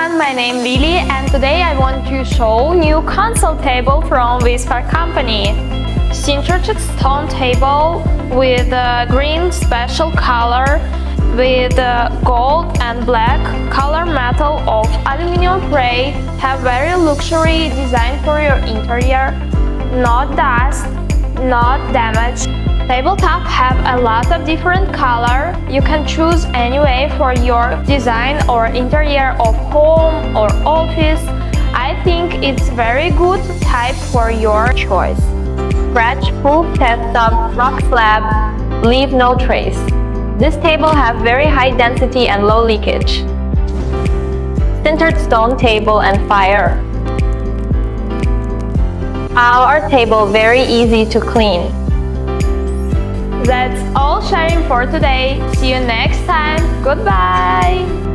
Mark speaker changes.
Speaker 1: everyone, my name is Lily and today I want to show new console table from Wisfor company. Sintered stone table with a green special color with gold and black color metal of aluminum frame. Have very luxury design for your interior, not dust, not damage. Tabletop have a lot of different color. You can choose any way for your design or interior of home or office. I think it's very good type for your choice. Scratch-proof desktop rock slab, leave no trace. This table have very high density and low leakage. Sintered stone table and fire. Our table very easy to clean. That's all sharing for today. See you next time. Goodbye!